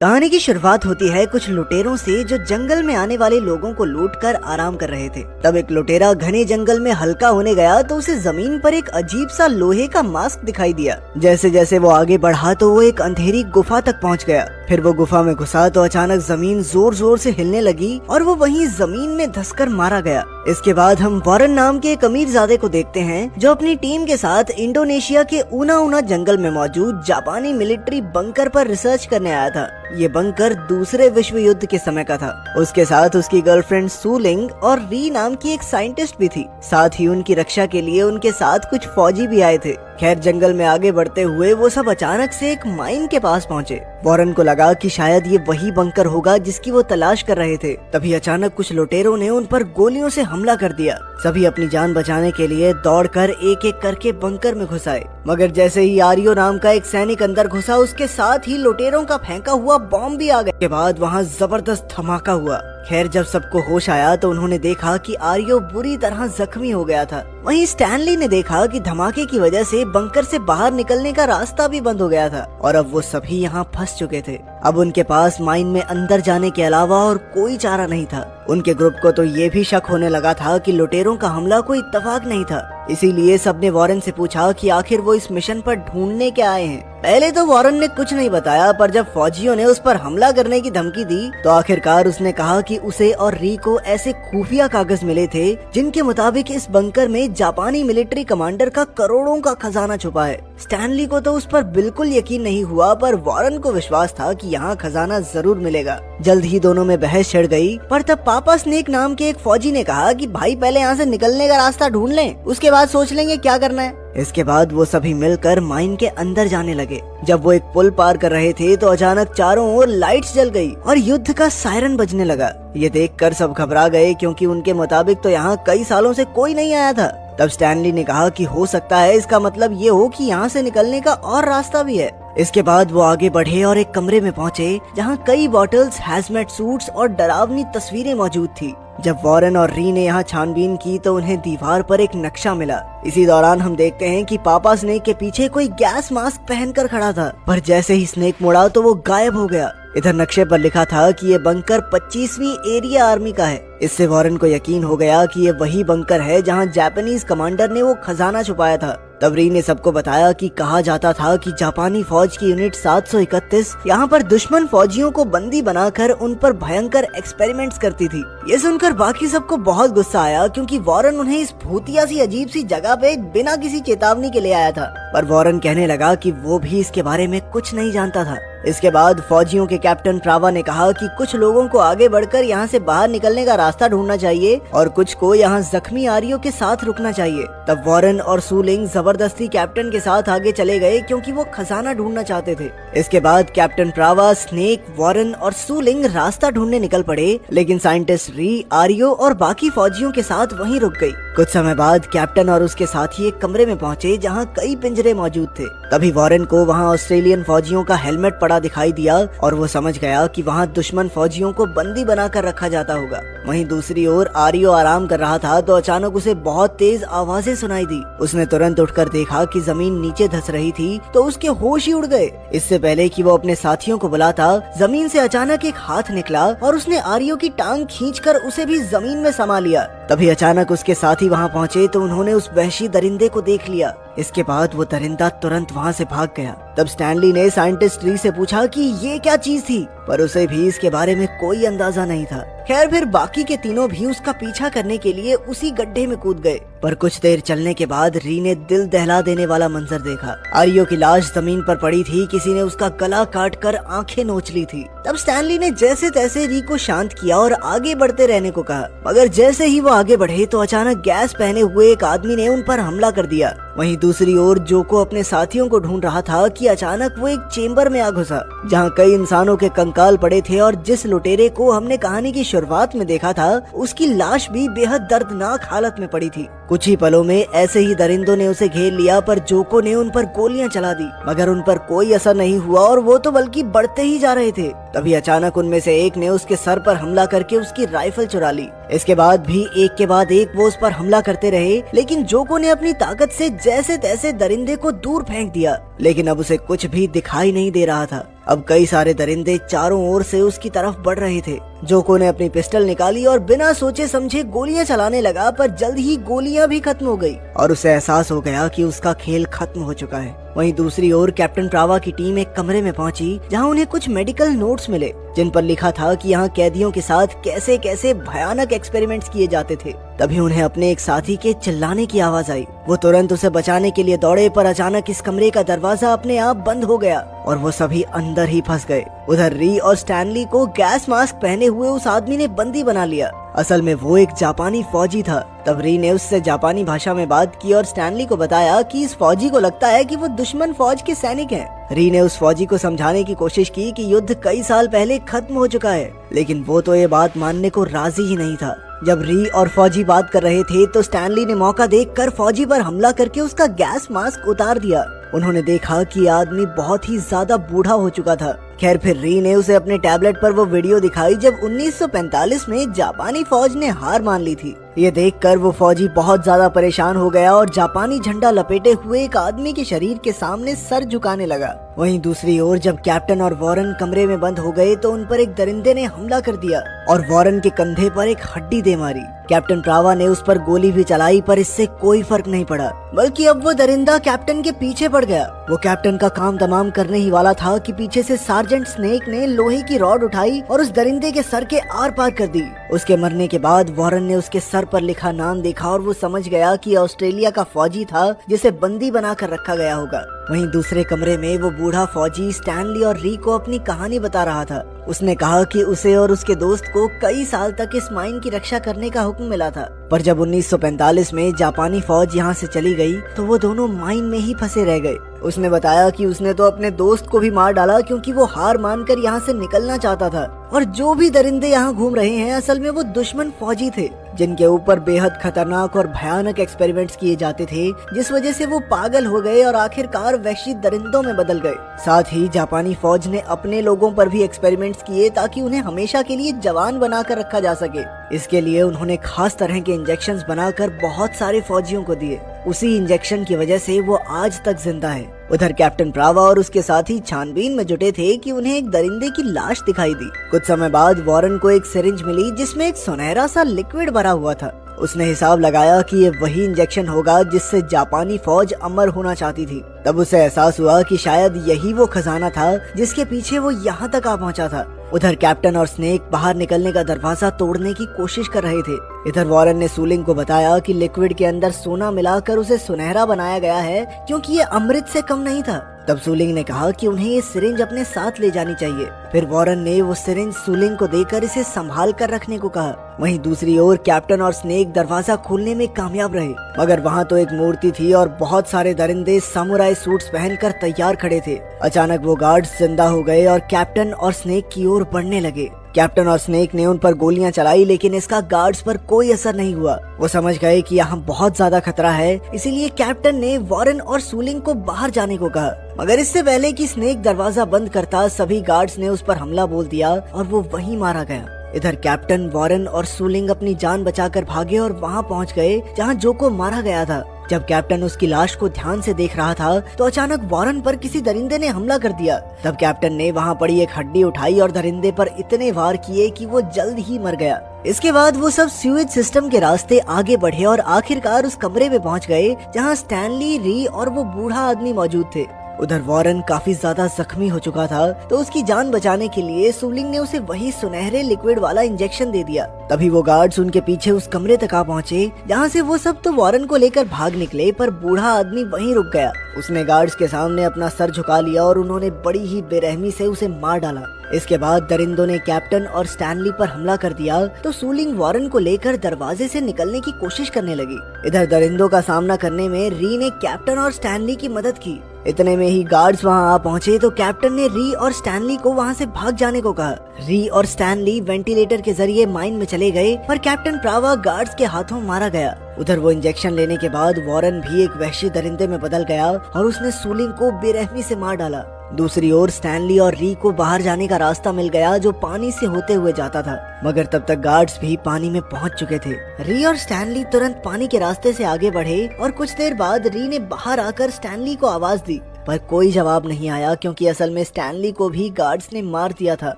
कहानी की शुरुआत होती है कुछ लुटेरों से जो जंगल में आने वाले लोगों को लूटकर आराम कर रहे थे। तब एक लुटेरा घने जंगल में हल्का होने गया तो उसे जमीन पर एक अजीब सा लोहे का मास्क दिखाई दिया। जैसे जैसे वो आगे बढ़ा तो वो एक अंधेरी गुफा तक पहुंच गया। फिर वो गुफा में घुसा तो अचानक जमीन जोर जोर से हिलने लगी और वो वहीं जमीन में धंसकर मारा गया। इसके बाद हम वॉरेन नाम के एक अमीरजादे को देखते हैं जो अपनी टीम के साथ इंडोनेशिया के ऊना ऊना जंगल में मौजूद जापानी मिलिट्री बंकर पर रिसर्च करने आया था। ये बंकर दूसरे विश्व युद्ध के समय का था। उसके साथ उसकी गर्लफ्रेंड सूलिंग और री नाम की एक साइंटिस्ट भी थी। साथ ही उनकी रक्षा के लिए उनके साथ कुछ फौजी भी आए थे। खैर जंगल में आगे बढ़ते हुए वो सब अचानक से एक माइन के पास पहुंचे। वॉरेन को लगा कि शायद ये वही बंकर होगा जिसकी वो तलाश कर रहे थे। तभी अचानक कुछ लुटेरों ने उन पर गोलियों से हमला कर दिया। सभी अपनी जान बचाने के लिए दौड़कर एक एक करके बंकर में घुस आए। मगर जैसे ही आरियो नाम का एक सैनिक अंदर घुसा उसके साथ ही लुटेरों का फेंका हुआ बॉम्ब भी आ गया। के बाद वहाँ जबरदस्त धमाका हुआ। खैर जब सबको होश आया तो उन्होंने देखा कि आरियो बुरी तरह जख्मी हो गया था। वहीं स्टैनली ने देखा कि धमाके की वजह से बंकर से बाहर निकलने का रास्ता भी बंद हो गया था और अब वो सभी यहाँ फंस चुके थे। अब उनके पास माइन में अंदर जाने के अलावा और कोई चारा नहीं था। उनके ग्रुप को तो ये भी शक होने लगा था कि लुटेरों का हमला कोई इत्तेफाक नहीं था। इसीलिए सबने वॉरेन से पूछा कि आखिर वो इस मिशन पर ढूंढने क्या आए हैं। पहले तो वॉरेन ने कुछ नहीं बताया, पर जब फौजियों ने उस पर हमला करने की धमकी दी तो आखिरकार उसने कहा कि उसे और री को ऐसे खुफिया कागज मिले थे जिनके मुताबिक इस बंकर में जापानी मिलिट्री कमांडर का करोड़ों का खजाना छुपा है। स्टैनली को तो उस पर बिल्कुल यकीन नहीं हुआ, पर वॉरेन को विश्वास था कि यहाँ खजाना जरूर मिलेगा। जल्द ही दोनों में बहस छिड़ गई, पर तब पापा स्नेक नाम के एक फौजी ने कहा कि भाई पहले यहाँ से निकलने का रास्ता ढूंढ लें, उसके बाद सोच लेंगे क्या करना है। इसके बाद वो सभी मिलकर माइन के अंदर जाने लगे। जब वो एक पुल पार कर रहे थे तो अचानक चारों ओर लाइट्स जल गई और युद्ध का सायरन बजने लगा। ये देखकर सब घबरा गए क्योंकि उनके मुताबिक तो यहाँ कई सालों से कोई नहीं आया था। तब स्टैनली ने कहा कि हो सकता है इसका मतलब ये हो कि यहाँ से निकलने का और रास्ता भी है। इसके बाद वो आगे बढ़े और एक कमरे में पहुँचे जहाँ कई बॉटल्स, हैजमेट सूट्स और डरावनी तस्वीरें मौजूद थी। जब वॉरेन और री ने यहाँ छानबीन की तो उन्हें दीवार पर एक नक्शा मिला। इसी दौरान हम देखते हैं कि पापा स्नेक के पीछे कोई गैस मास्क पहनकर खड़ा था, पर जैसे ही स्नेक मुड़ा तो वो गायब हो गया। इधर नक्शे पर लिखा था कि ये बंकर 25वीं एरिया आर्मी का है। इससे वॉरेन को यकीन हो गया कि ये वही बंकर है जहाँ जापानीज कमांडर ने वो खजाना छुपाया था। तब री ने सबको बताया कि कहा जाता था कि जापानी फौज की यूनिट 731 यहाँ पर दुश्मन फौजियों को बंदी बनाकर उन पर भयंकर एक्सपेरिमेंट्स करती थी। ये सुनकर बाकी सबको बहुत गुस्सा आया क्योंकि वॉरेन उन्हें इस भूतिया सी अजीब सी जगह पे बिना किसी चेतावनी के ले आया था। पर वॉरेन कहने लगा कि वो भी इसके बारे में कुछ नहीं जानता था। इसके बाद फौजियों के कैप्टन प्रावा ने कहा कि कुछ लोगों को आगे बढ़कर यहाँ से बाहर निकलने का रास्ता ढूंढना चाहिए और कुछ को यहाँ जख्मी आरियो के साथ रुकना चाहिए। तब वॉरेन और सूलिंग जबरदस्ती कैप्टन के साथ आगे चले गए क्योंकि वो खजाना ढूंढना चाहते थे। इसके बाद कैप्टन प्रावा, स्नेक, वॉरेन और सूलिंग रास्ता ढूंढने निकल पड़े, लेकिन साइंटिस्ट री, आरियो और बाकी फौजियों के साथ वहीं रुक गई। कुछ समय बाद कैप्टन और उसके साथी एक कमरे में पहुंचे जहां कई पिंजरे मौजूद थे। तभी वॉरेन को वहां ऑस्ट्रेलियन फौजियों का हेलमेट पड़ा दिखाई दिया और वो समझ गया कि वहां दुश्मन फौजियों को बंदी बनाकर रखा जाता होगा। वहीं दूसरी ओर आरियो आराम कर रहा था तो अचानक उसे बहुत तेज आवाजें सुनाई दी। उसने तुरंत उठकर देखा कि जमीन नीचे धंस रही थी तो उसके होश ही उड़ गए। इससे पहले कि वो अपने साथियों को बुलाता, जमीन से अचानक एक हाथ निकला और उसने आरियो की टांग खींचकर उसे भी जमीन में समा लिया। तभी अचानक उसके साथी वहां पहुंचे तो उन्होंने उस वहशी दरिंदे को देख लिया। इसके बाद वो दरिंदा तुरंत वहां से भाग गया। तब स्टैनली ने साइंटिस्ट री से पूछा कि ये क्या चीज थी, पर उसे भी इसके बारे में कोई अंदाजा नहीं था। खैर फिर बाकी के तीनों भी उसका पीछा करने के लिए उसी गड्ढे में कूद गए। पर कुछ देर चलने के बाद री ने दिल दहला देने वाला मंजर देखा। आरियो की लाश जमीन पर पड़ी थी, किसी ने उसका गला काटकर आंखें नोच ली थी। तब स्टैनली ने जैसे तैसे री को शांत किया और आगे बढ़ते रहने को कहा, मगर जैसे ही वो आगे बढ़े तो अचानक गैस पहने हुए एक आदमी ने उन पर हमला कर दिया। वहीं दूसरी ओर जोको अपने साथियों को ढूंढ रहा था कि अचानक वो एक चेम्बर में आ घुसा जहां कई इंसानों के कंकाल पड़े थे और जिस लुटेरे को हमने कहानी की शुरुआत में देखा था उसकी लाश भी बेहद दर्दनाक हालत में पड़ी थी। कुछ ही पलों में ऐसे ही दरिंदों ने उसे घेर लिया, पर जोको ने उन पर गोलियां चला दी, मगर उन पर कोई असर नहीं हुआ और वो तो बल्कि बढ़ते ही जा रहे थे। तभी अचानक उनमें से एक ने उसके सर पर हमला करके उसकी राइफल चुरा ली। इसके बाद भी एक के बाद एक वो उस पर हमला करते रहे, लेकिन जोको ने अपनी ताकत से जैसे तैसे दरिंदे को दूर फेंक दिया, लेकिन अब उसे कुछ भी दिखाई नहीं दे रहा था। अब कई सारे दरिंदे चारों ओर से उसकी तरफ बढ़ रहे थे। जोको ने अपनी पिस्टल निकाली और बिना सोचे समझे गोलियां चलाने लगा, पर जल्द ही गोलियां भी खत्म हो गई और उसे एहसास हो गया कि उसका खेल खत्म हो चुका है। वहीं दूसरी ओर कैप्टन प्रावा की टीम एक कमरे में पहुंची जहां उन्हें कुछ मेडिकल नोट्स मिले जिन पर लिखा था कि यहाँ कैदियों के साथ कैसे कैसे भयानक एक्सपेरिमेंट्स किए जाते थे। तभी उन्हें अपने एक साथी के चिल्लाने की आवाज आई। वो तुरंत उसे बचाने के लिए दौड़े, पर अचानक इस कमरे का दरवाजा अपने आप बंद हो गया और वो सभी अंदर ही फंस गए। उधर री और स्टैनली को गैस मास्क पहने हुए उस आदमी ने बंदी बना लिया। असल में वो एक जापानी फौजी था। तब री ने उससे जापानी भाषा में बात की और स्टैनली को बताया कि इस फौजी को लगता है कि वो दुश्मन फौज के सैनिक हैं। री ने उस फौजी को समझाने की कोशिश की कि युद्ध कई साल पहले खत्म हो चुका है, लेकिन वो तो ये बात मानने को राजी ही नहीं था। जब री और फौजी बात कर रहे थे तो स्टैनली ने मौका देखकर फौजी पर हमला करके उसका गैस मास्क उतार दिया। उन्होंने देखा कि आदमी बहुत ही ज्यादा बूढ़ा हो चुका था। खैर फिर री ने उसे अपने टैबलेट पर वो वीडियो दिखाई जब 1945 में जापानी फौज ने हार मान ली थी। ये देखकर वो फौजी बहुत ज्यादा परेशान हो गया और जापानी झंडा लपेटे हुए एक आदमी के शरीर के सामने सर झुकाने लगा। वहीं दूसरी ओर जब कैप्टन और वॉरेन कमरे में बंद हो गए तो उन पर एक दरिंदे ने हमला कर दिया और वॉरेन के कंधे पर एक हड्डी दे मारी। कैप्टन प्रावा ने उस पर गोली भी चलाई, पर इससे कोई फर्क नहीं पड़ा, बल्कि अब वो दरिंदा कैप्टन के पीछे पड़ गया। वो कैप्टन का काम तमाम करने ही वाला था कि पीछे से सार्जेंट स्नेक ने लोहे की रॉड उठाई और उस दरिंदे के सर के आर पार कर दी। उसके मरने के बाद वॉरेन ने उसके सर पर लिखा नाम देखा और वो समझ गया कि ऑस्ट्रेलिया का फौजी था जिसे बंदी बनाकर रखा गया होगा। वहीं दूसरे कमरे में वो बूढ़ा फौजी स्टैनली और री को अपनी कहानी बता रहा था। उसने कहा कि उसे और उसके दोस्त को कई साल तक इस माइन की रक्षा करने का हुक्म मिला था, पर जब 1945 में जापानी फौज यहाँ से चली गई तो वो दोनों माइन में ही फंसे रह गए। उसने बताया कि उसने तो अपने दोस्त को भी मार डाला क्योंकि वो हार मानकर यहाँ से निकलना चाहता था, और जो भी दरिंदे यहाँ घूम रहे हैं असल में वो दुश्मन फौजी थे जिनके ऊपर बेहद खतरनाक और भयानक एक्सपेरिमेंट्स किए जाते थे, जिस वजह से वो पागल हो गए और आखिरकार वहशी दरिंदों में बदल गए। साथ ही जापानी फौज ने अपने लोगों पर भी एक्सपेरिमेंट्स किए ताकि उन्हें हमेशा के लिए जवान बनाकर रखा जा सके। इसके लिए उन्होंने खास तरह के इंजेक्शंस बनाकर बहुत सारे फौजियों को दिए। उसी इंजेक्शन की वजह से वो आज तक जिंदा है। उधर कैप्टन प्रावा और उसके साथी छानबीन में जुटे थे कि उन्हें एक दरिंदे की लाश दिखाई दी। कुछ समय बाद वॉरेन को एक सिरिंज मिली जिसमें एक सुनहरा सा लिक्विड भरा हुआ था। उसने हिसाब लगाया कि ये वही इंजेक्शन होगा जिससे जापानी फौज अमर होना चाहती थी। तब उसे एहसास हुआ कि शायद यही वो खजाना था जिसके पीछे वो यहाँ तक आ पहुँचा था। उधर कैप्टन और स्नेक बाहर निकलने का दरवाजा तोड़ने की कोशिश कर रहे थे। इधर वॉरेन ने सूलिंग को बताया कि लिक्विड के अंदर सोना मिलाकर उसे सुनहरा बनाया गया है क्योंकि ये अमृत से कम नहीं था। तब सूलिंग ने कहा कि उन्हें ये सिरिंज अपने साथ ले जानी चाहिए। फिर वॉरेन ने वो सिरिंज सूलिंग को देकर इसे संभाल कर रखने को कहा। वहीं दूसरी ओर कैप्टन और स्नेक दरवाजा खोलने में कामयाब रहे, मगर वहाँ तो एक मूर्ति थी और बहुत सारे दरिंदे सामुराई सूट्स पहनकर तैयार खड़े थे। अचानक वो गार्ड्स जिंदा हो गए और कैप्टन और स्नेक की ओर बढ़ने लगे। कैप्टन और स्नेक ने उन पर गोलियां चलाई, लेकिन इसका गार्ड्स पर कोई असर नहीं हुआ। वो समझ गए कि यहाँ बहुत ज्यादा खतरा है, इसीलिए कैप्टन ने वॉरेन और सूलिंग को बाहर जाने को कहा। मगर इससे पहले कि स्नेक दरवाजा बंद करता, सभी गार्ड्स ने उस पर हमला बोल दिया और वो वहीं मारा गया। इधर कैप्टन, वॉरेन और सूलिंग अपनी जान बचाकर भागे और वहाँ पहुँच गए जहाँ जोको मारा गया था। जब कैप्टन उसकी लाश को ध्यान से देख रहा था तो अचानक वॉरेन पर किसी दरिंदे ने हमला कर दिया। तब कैप्टन ने वहाँ पड़ी एक हड्डी उठाई और दरिंदे पर इतने वार किए कि वो जल्द ही मर गया। इसके बाद वो सब स्यूएज सिस्टम के रास्ते आगे बढ़े और आखिरकार उस कमरे में पहुँच गए जहाँ स्टैनली, री और वो बूढ़ा आदमी मौजूद थे। उधर वॉरेन काफी ज्यादा जख्मी हो चुका था, तो उसकी जान बचाने के लिए सूलिंग ने उसे वही सुनहरे लिक्विड वाला इंजेक्शन दे दिया। तभी वो गार्ड्स उनके पीछे उस कमरे तक आ पहुँचे जहाँ से वो सब तो वॉरेन को लेकर भाग निकले, पर बूढ़ा आदमी वहीं रुक गया। उसने गार्ड्स के सामने अपना सर झुका लिया और उन्होंने बड़ी ही बेरहमी से उसे मार डाला। इसके बाद दरिंदों ने कैप्टन और स्टैनली पर हमला कर दिया, तो सूलिंग वॉरेन को लेकर दरवाजे से निकलने की कोशिश करने लगी। इधर दरिंदों का सामना करने में री ने कैप्टन और स्टैनली की मदद की। इतने में ही गार्ड्स वहां आ पहुंचे तो कैप्टन ने री और स्टैनली को वहां से भाग जाने को कहा। री और स्टैनली वेंटिलेटर के जरिए माइन में चले गए, पर कैप्टन प्रावा गार्ड्स के हाथों मारा गया। उधर वो इंजेक्शन लेने के बाद वॉरेन भी एक वहशी दरिंदे में बदल गया और उसने सूलिंग को बेरहमी से मार डाला। दूसरी ओर स्टैनली और री को बाहर जाने का रास्ता मिल गया जो पानी से होते हुए जाता था, मगर तब तक गार्ड्स भी पानी में पहुंच चुके थे। री और स्टैनली तुरंत पानी के रास्ते से आगे बढ़े और कुछ देर बाद री ने बाहर आकर स्टैनली को आवाज दी, पर कोई जवाब नहीं आया, क्योंकि असल में स्टैनली को भी गार्ड्स ने मार दिया था।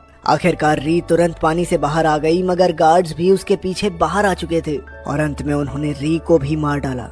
आखिरकार री तुरंत पानी से बाहर आ गई, मगर गार्ड्स भी उसके पीछे बाहर आ चुके थे और अंत में उन्होंने री को भी मार डाला।